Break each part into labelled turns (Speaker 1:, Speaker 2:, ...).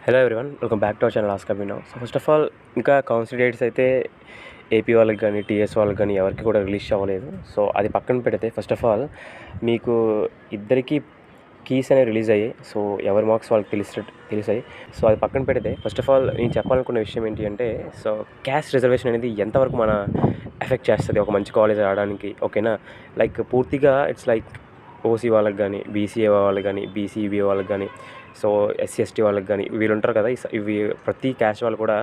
Speaker 1: Hello everyone, welcome back to our channel ask Abhinav. So first of all, ఇంకా council dates అయితే AP వాళ్ళకి కానీ TS వాళ్ళకి కానీ ఎవరికి కూడా రిలీజ్ అవ్వలేదు. సో అది పక్కన పెడితే ఫస్ట్ ఆఫ్ ఆల్ మీకు ఇద్దరికి కీస్ అనేవి రిలీజ్ అయ్యాయి. సో ఎవరి మార్క్స్ వాళ్ళకి తెలిసాయి. సో అది పక్కన పెడితే ఫస్ట్ ఆఫ్ ఆల్ నేను చెప్పాలనుకున్న విషయం ఏంటి అంటే, సో క్యాస్ట్ రిజర్వేషన్ అనేది ఎంతవరకు మన ఎఫెక్ట్ చేస్తుంది ఒక మంచి కాలేజ్ రావడానికి. ఓకేనా, లైక్ పూర్తిగా ఇట్స్ లైక్ ఓసీ వాళ్ళకి కానీ, బీసీఏ వాళ్ళకి కానీ, బీసీబీ వాళ్ళకి కానీ, సో ఎస్సీ ఎస్టీ వాళ్ళకి కానీ వీళ్ళు ఉంటారు కదా. ఇవి ప్రతి క్యాస్ట్ వాళ్ళు కూడా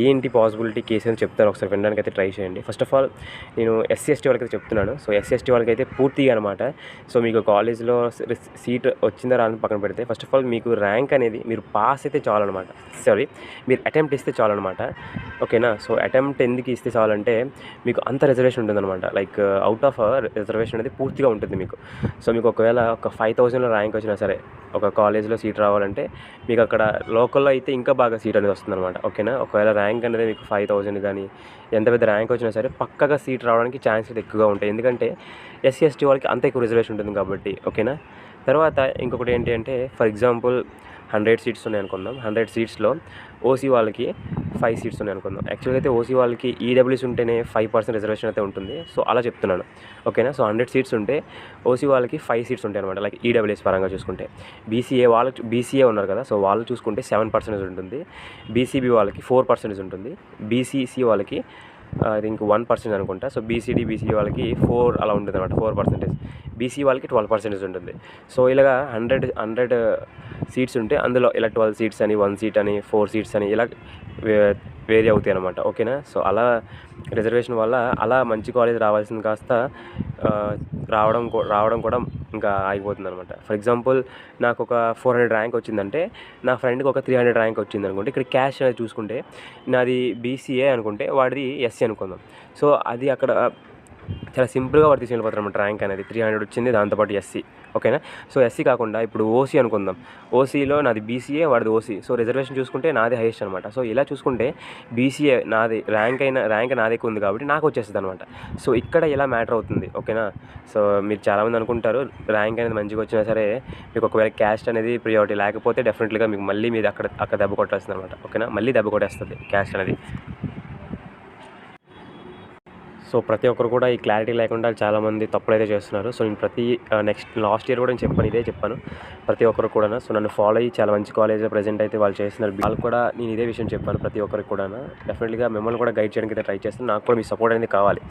Speaker 1: ఏంటి పాసిబిలిటీ కేసు అని చెప్తారు. ఒకసారి వినడానికి అయితే ట్రై చేయండి. ఫస్ట్ ఆఫ్ ఆల్ నేను ఎస్సీ ఎస్టీ వాళ్ళకైతే చెప్తున్నాను. సో ఎస్సీ ఎస్టీ వాళ్ళకైతే పూర్తిగా అనమాట. సో మీకు కాలేజ్లో సీట్ వచ్చిందా రాని పక్కన పెడితే ఫస్ట్ ఆఫ్ ఆల్ మీకు ర్యాంక్ అనేది మీరు పాస్ అయితే చాలన్నమాట. మీరు అటెంప్ట్ ఇస్తే చాలన్నమాట. ఓకేనా, సో అటెంప్ట్ ఎందుకు ఇస్తే చాలంటే మీకు అంత రిజర్వేషన్ ఉంటుందన్నమాట. లైక్ అవుట్ ఆఫ్ రిజర్వేషన్ అనేది పూర్తిగా ఉంటుంది మీకు. సో మీకు ఒకవేళ ఒక 5000లో ర్యాంక్ వచ్చినా సరే ఒక కాలేజ్లో సీట్ రావాలంటే మీకు అక్కడ లోకల్లో అయితే ఇంకా బాగా సీట్ అనేది వస్తుందన్నమాట. ఓకేనా, ఒకవేళ ర్యాంక్ అనేది మీకు 5000 కానీ ఎంత పెద్ద ర్యాంక్ వచ్చినా సరే పక్కగా సీట్ రావడానికి ఛాన్సెస్ ఎక్కువగా ఉంటాయి. ఎందుకంటే ఎస్సీ ఎస్టీ వాళ్ళకి అంత ఎక్కువ రిజర్వేషన్ ఉంటుంది కాబట్టి. ఓకేనా, తర్వాత ఇంకొకటి ఏంటి అంటే, ఫర్ ఎగ్జాంపుల్ 100 సీట్స్ ఉన్నాయి అనుకుందాం. 100 సీట్స్లో ఓసీ వాళ్ళకి 5 సీట్స్ ఉన్నాయి అనుకుందాం. యాక్చువల్గా అయితే ఓసీ వాళ్ళకి ఈడబ్ల్యూస్ ఉంటేనే 5% రిజర్వేషన్ అయితే ఉంటుంది. సో అలా చెప్తున్నాను. ఓకేనా, సో 100 సీట్స్ ఉంటే ఓసీ వాళ్ళకి 5 సీట్స్ ఉంటాయి అనమాట. లైక్ ఈడబ్ల్యూఎస్ పరంగా చూసుకుంటే బీసీఏ ఉన్నారు కదా, సో వాళ్ళు చూసుకుంటే 7% ఉంటుంది. బీసీబీ వాళ్ళకి 4% ఉంటుంది. బీసీసీ వాళ్ళకి ఐ థింక్ 1% అనుకుంటా. సో బీసీ వాళ్ళకి 4 అలా ఉంటుంది అనమాట, 4%. బీసీ వాళ్ళకి 12% ఉంటుంది. సో ఇలాగా 100 సీట్స్ ఉంటే అందులో ఇలా 12 సీట్స్ అని, 1 సీట్ అని, 4 సీట్స్ అని ఇలా వేరీ అవుతాయి అనమాట. ఓకేనా, సో అలా రిజర్వేషన్ వల్ల అలా మంచి కాలేజ్ రావాల్సింది కాస్త రావడం కూడా ఇంకా ఆగిపోతుంది అనమాట. ఫర్ ఎగ్జాంపుల్ నాకు ఒక 400 ర్యాంక్ వచ్చిందంటే నా ఫ్రెండ్కి ఒక 300 ర్యాంక్ వచ్చింది అనుకుంటే, ఇక్కడ క్యాష్ అనేది చూసుకుంటే నాది బీసీఏ అనుకుంటే వాడిది ఎస్సీ అనుకుందాం. సో అది అక్కడ చాలా సింపుల్గా వాడు తీసుకెళ్ళిపోతారు అనమాట. ర్యాంక్ అనేది 300 వచ్చింది, దాంతోపాటు ఎస్సీ. ఓకేనా, సో ఎస్సీ కాకుండా ఇప్పుడు ఓసీ అనుకుందాం. ఓసీలో నాది బీసీఏ, వాడిది ఓసీ. సో రిజర్వేషన్ చూసుకుంటే నాది హైయెస్ట్ అనమాట. సో ఇలా చూసుకుంటే బీసీఏ నాది ర్యాంక్ నాది ఎక్కువ ఉంది కాబట్టి నాకు వచ్చేస్తుంది అనమాట. సో ఇక్కడ ఇలా మ్యాటర్ అవుతుంది. ఓకేనా, సో మీరు చాలామంది అనుకుంటారు ర్యాంక్ అనేది మంచిగా వచ్చినా సరే మీకు ఒకవేళ క్యాస్ట్ అనేది ప్రియారిటీ లేకపోతే డెఫినెట్లీగా మీకు మళ్ళీ మీరు అక్కడ దెబ్బ కొట్టేస్తుంది అనమాట. ఓకేనా, మళ్ళీ దెబ్బ కొట్టేస్తుంది క్యాస్ట్ అనేది. సో ప్రతి ఒక్కరు కూడా ఈ క్లారిటీ లేకుండా చాలామంది తప్పులైతే చేస్తున్నారు. సో నేను లాస్ట్ ఇయర్ కూడా నేను ఇదే చెప్పాను ప్రతి ఒక్కరు కూడా. సో నన్ను ఫాలో అయ్యి చాలా మంచి కాలేజ్లో ప్రజెంట్ అయితే వాళ్ళు చేస్తున్నారు. వాళ్ళు కూడా నేను ఇదే విషయం చెప్పాను ప్రతి ఒక్కరికి కూడా. డెఫినెట్లీగా మిమ్మల్ని కూడా గైడ్ చేయడానికి అయితే ట్రై చేస్తాను. నాకు కూడా మీ సపోర్ట్ అనేది కావాలి.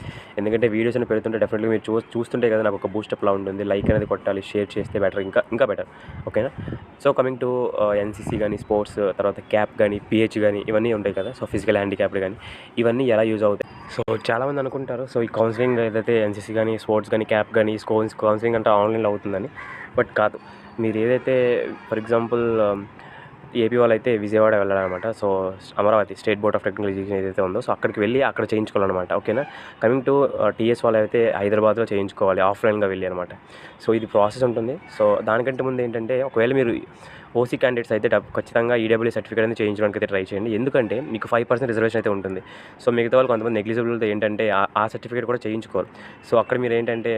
Speaker 1: ఎందుకంటే వీడియోస్ అని పెడుతుంటే డెఫినెట్గా మీరు చూస్తుంటే కదా నాకు ఒక బూస్టప్లా ఉంటుంది. లైక్ అనేది కొట్టాలి, షేర్ చేస్తే బెటర్, ఇంకా బెటర్. ఓకేనా, సో కమింగ్ టు ఎన్సీసీ కానీ, స్పోర్ట్స్, తర్వాత క్యాప్ కానీ, పిహెచ్ కానీ ఇవన్నీ ఉంటాయి కదా. సో ఫిజికల్ హ్యాండిక్యాప్డ్ కానీ ఇవన్నీ ఎలా యూజ్ అవుతాయి. సో చాలామంది అనుకుంటారు సో ఈ కౌన్సిలింగ్ ఏదైతే ఎన్సీసీ కానీ, స్పోర్ట్స్ కానీ, క్యాప్ కానీ, కౌన్సిలింగ్ అంటే ఆన్లైన్లో అవుతుందని. బట్ కాదు. మీరు ఏదైతే ఫర్ ఎగ్జాంపుల్ ఏపీ వాళ్ళు అయితే విజయవాడ వెళ్ళాలన్నమాట. So Amaravati state board of technical education ఏదైతే ఉందో సో అక్కడికి వెళ్ళి అక్కడ చేయించుకోవాలన్నమాట. ఓకేనా, కమింగ్ టు టీఎస్ వాళ్ళు అయితే హైదరాబాద్లో చేయించుకోవాలి ఆఫ్లైన్గా వెళ్ళి అనమాట. సో ఇది ప్రాసెస్ ఉంటుంది. సో దానికంటే ముందు ఏంటంటే, ఒకవేళ మీరు ఓసీ క్యాండిడేట్స్ అయితే ఖచ్చితంగా ఈడబ్ల్యూ సర్టిఫికేట్ అనేది చేయించడానికి అయితే ట్రై చేయండి. ఎందుకంటే మీకు 5% రిజర్వేషన్ అయితే ఉంటుంది. సో మిగతా వాళ్ళు కొంతమంది నెగ్లిజిబుల్తో ఏంటంటే ఆ సర్టిఫికేట్ కూడా చేయించుకోవాలి. సో అక్కడ మీరు ఏంటంటే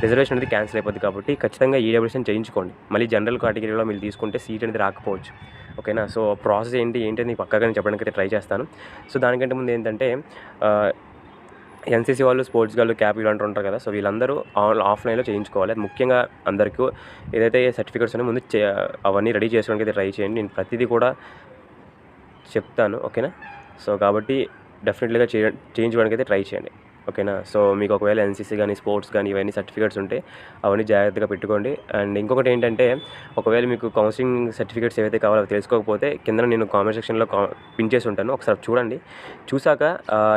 Speaker 1: రిజర్వేషన్ అనేది క్యాన్సిల్ అయిపోద్ది కాబట్టి ఖచ్చితంగా ఈడబ్ల్యూసీని చేయించుకోండి. మళ్ళీ జనరల్ కేటగిరీలో మీరు తీసుకుంటే సీట్ అనేది రాకపోవచ్చు. ఓకేనా, సో ప్రాసెస్ ఏంటి అని పక్కగా నేను చెప్పడానికి అయితే ట్రై చేస్తాను. సో దానికంటే ముందు ఏంటంటే ఎన్సీసీ వాళ్ళు, స్పోర్ట్స్ వాళ్ళు, క్యాప్ ఇలాంటి ఉంటారు కదా. సో వీళ్ళందరూ ఆఫ్లైన్లో చేయించుకోవాలి. అది ముఖ్యంగా అందరికీ ఏదైతే సర్టిఫికేట్స్ ఉన్నాయో ముందు అవన్నీ రెడీ చేసుకోవడానికి అయితే ట్రై చేయండి. నేను ప్రతిదీ కూడా చెప్తాను. ఓకేనా, సో కాబట్టి డెఫినెట్లీగా చేయించుకోవడానికి అయితే ట్రై చేయండి. ఓకేనా, సో మీకు ఒకవేళ ఎన్సీసీ కానీ, స్పోర్ట్స్ కానీ ఇవన్నీ సర్టిఫికేట్స్ ఉంటే అవన్నీ జాగ్రత్తగా పెట్టుకోండి. అండ్ ఇంకొకటి ఏంటంటే, ఒకవేళ మీకు కౌన్సిలింగ్ సర్టిఫికేట్స్ ఏవైతే కావాలో అవి తెలుసుకోకపోతే కింద నేను కామెంట్ సెక్షన్లో పిన్ చేసి ఉంటాను, ఒకసారి చూడండి. చూసాక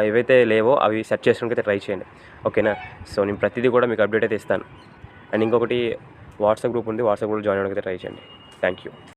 Speaker 1: ఏవైతే లేవో అవి సెర్చ్ చేసుకోవడానికి అయితే ట్రై చేయండి. ఓకేనా, సో నేను ప్రతిదీ కూడా మీకు అప్డేట్ అయితే ఇస్తాను. అండ్ ఇంకొకటి వాట్సాప్ గ్రూప్ ఉంది, వాట్సాప్ గ్రూప్ జాయిన్ అవ్వడానికి అయితే ట్రై చేయండి. Thank you.